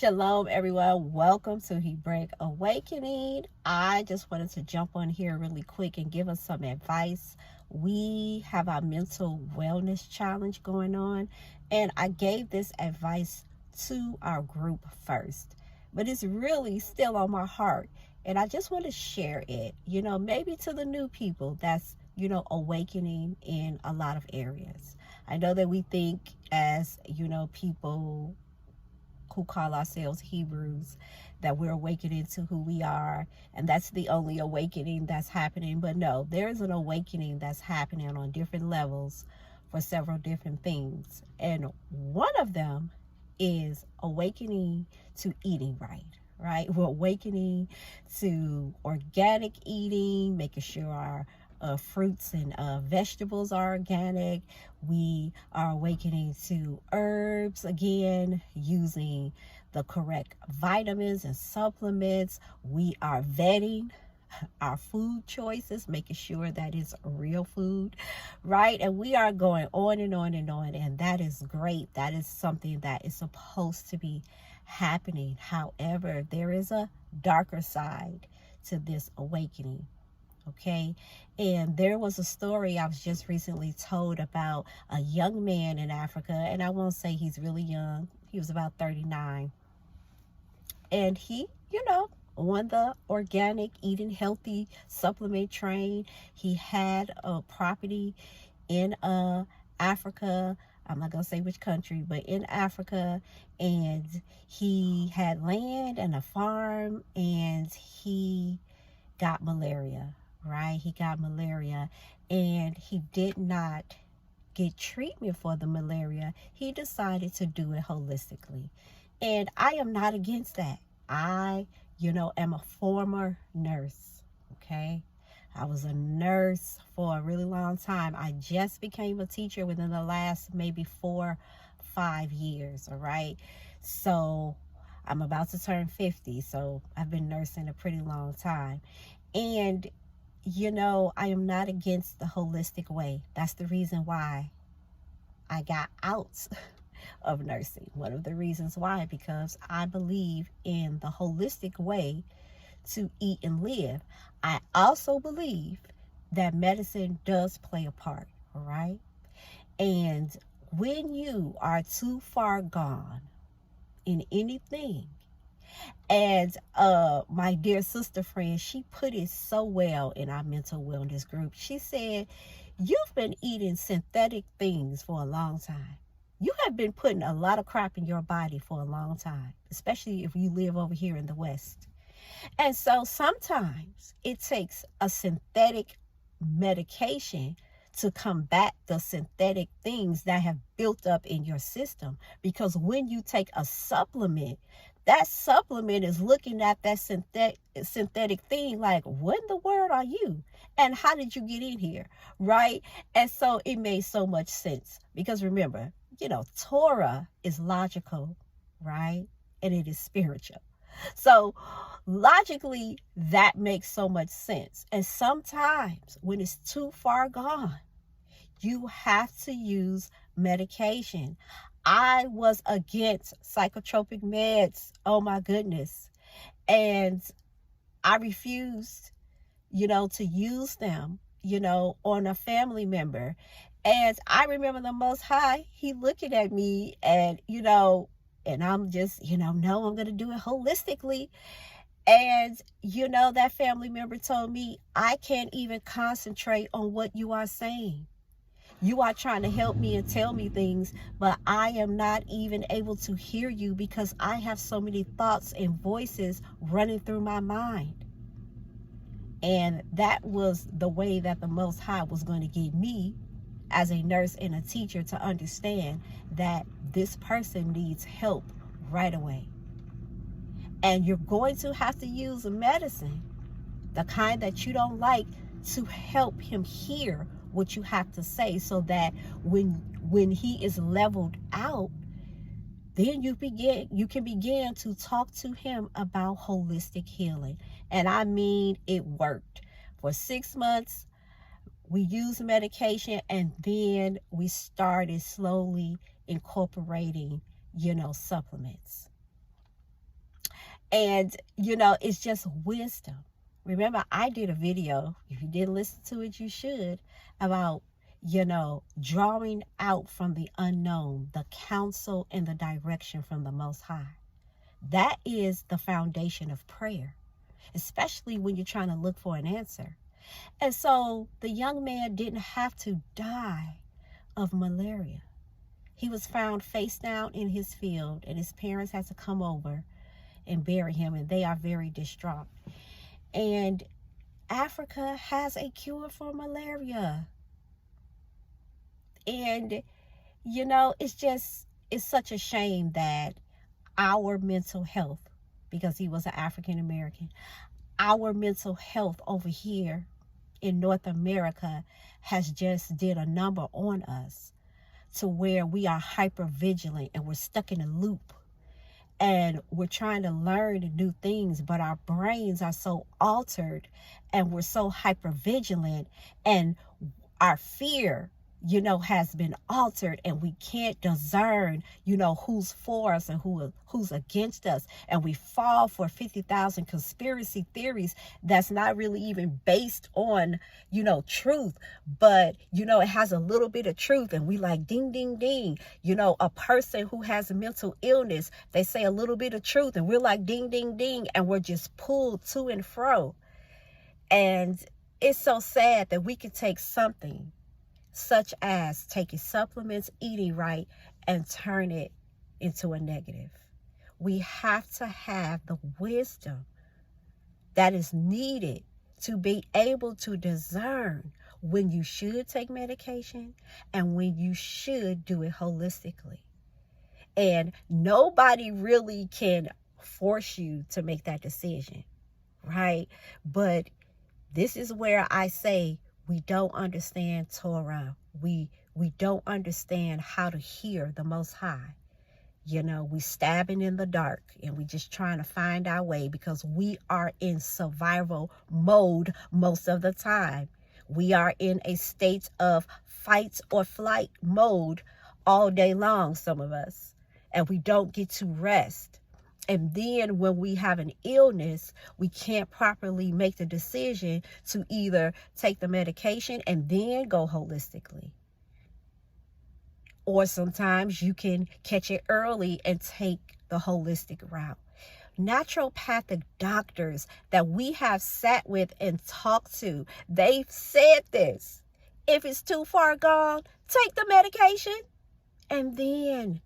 Shalom, everyone. Welcome to Hebraic Awakening. I just wanted to jump on here really quick and give us some advice. We have our mental wellness challenge going on, and I gave this advice to our group first, but it's really still on my heart, and I just want to share it, maybe to the new people that's, awakening in a lot of areas. I know that we think as, people who call ourselves Hebrews, that we're awakening to who we are, and that's the only awakening that's happening. But no, there's an awakening that's happening on different levels for several different things. And one of them is awakening to eating right? We're awakening to organic eating, making sure our fruits and vegetables are organic. We are awakening to herbs again, using the correct vitamins and supplements. We are vetting our food choices, making sure that it's real food, right? And we are going on and on and on, and that is great. That is something that is supposed to be happening. However, there is a darker side to this awakening. Okay, and there was a story I was just recently told about a young man in Africa, and I won't say he's really young. He was about 39, and he, on the organic eating healthy supplement train. He had a property in Africa. I'm not gonna say which country, but in Africa, and he had land and a farm, and he got malaria. Right? He got malaria, and he did not get treatment for the malaria. He decided to do it holistically. And I am not against that. I, am a former nurse. Okay? I was a nurse for a really long time. I just became a teacher within the last maybe 4-5 years. All right? So I'm about to turn 50. So I've been nursing a pretty long time. And I am not against the holistic way. That's the reason why I got out of nursing. One of the reasons why, because I believe in the holistic way to eat and live. I also believe that medicine does play a part, all right? And when you are too far gone in anything, and my dear sister friend, she put it so well in our mental wellness group. She said, you've been eating synthetic things for a long time. You have been putting a lot of crap in your body for a long time, especially if you live over here in the West. And so sometimes it takes a synthetic medication to combat the synthetic things that have built up in your system. Because when you take a supplement, that supplement is looking at that synthetic thing like, what in the world are you? And how did you get in here? Right? And so it made so much sense. Because remember, Torah is logical, right? And it is spiritual. So logically, that makes so much sense. And sometimes when it's too far gone, you have to use medication. I was against psychotropic meds. Oh my goodness. And I refused, to use them, on a family member. And I remember the Most High, he looking at me and, and I'm just, no, I'm going to do it holistically. And, that family member told me, I can't even concentrate on what you are saying. You are trying to help me and tell me things, but I am not even able to hear you because I have so many thoughts and voices running through my mind. And that was the way that the Most High was going to get me as a nurse and a teacher to understand that this person needs help right away. And you're going to have to use a medicine, the kind that you don't like, to help him hear what you have to say, so that when he is leveled out, then you can begin to talk to him about holistic healing. And I mean, it worked. For 6 months, we used medication, and then we started slowly incorporating, supplements. And, you know, it's just wisdom. Remember, I did a video, if you didn't listen to it, you should, about, you know, drawing out from the unknown, the counsel and the direction from the Most High. That is the foundation of prayer, especially when you're trying to look for an answer. And so the young man didn't have to die of malaria. He was found face down in his field, and his parents had to come over and bury him, and they are very distraught. And Africa has a cure for malaria. And, you know, it's such a shame that our mental health, because he was an African American, our mental health over here in North America has just did a number on us to where we are hyper vigilant and we're stuck in a loop. And we're trying to learn new things, but our brains are so altered and we're so hyper vigilant, and our fear, you know, has been altered, and we can't discern, you know, who's for us and who's against us. And we fall for 50,000 conspiracy theories that's not really even based on, you know, truth, but, you know, it has a little bit of truth, and we like ding, ding, ding. You know, a person who has a mental illness, they say a little bit of truth, and we're like ding, ding, ding, and we're just pulled to and fro. And it's so sad that we could take something such as taking supplements, eating right, and turn it into a negative. We have to have the wisdom that is needed to be able to discern when you should take medication and when you should do it holistically. And nobody really can force you to make that decision, right? But this is where I say, we don't understand Torah. We don't understand how to hear the Most High. You know, we stabbing in the dark, and we just trying to find our way because we are in survival mode most of the time. We are in a state of fight or flight mode all day long, some of us, and we don't get to rest. And then when we have an illness, we can't properly make the decision to either take the medication and then go holistically. Or sometimes you can catch it early and take the holistic route. Naturopathic doctors that we have sat with and talked to, they've said this. If it's too far gone, take the medication and then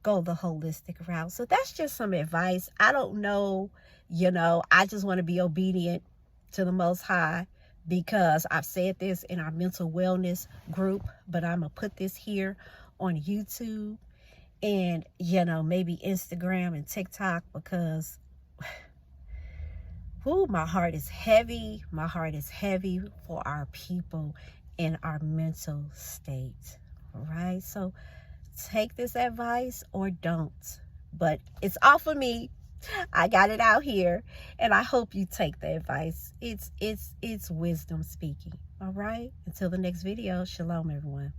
go the holistic route. So that's just some advice. I don't know, you know, I just want to be obedient to the Most High, because I've said this in our mental wellness group, but I'm going to put this here on YouTube and, you know, maybe Instagram and TikTok, because my heart is heavy. My heart is heavy for our people in our mental state. All right. So take this advice or don't, but it's all for me. I got it out here, and I hope you take the advice. It's wisdom speaking. All right. Until the next video. Shalom, everyone.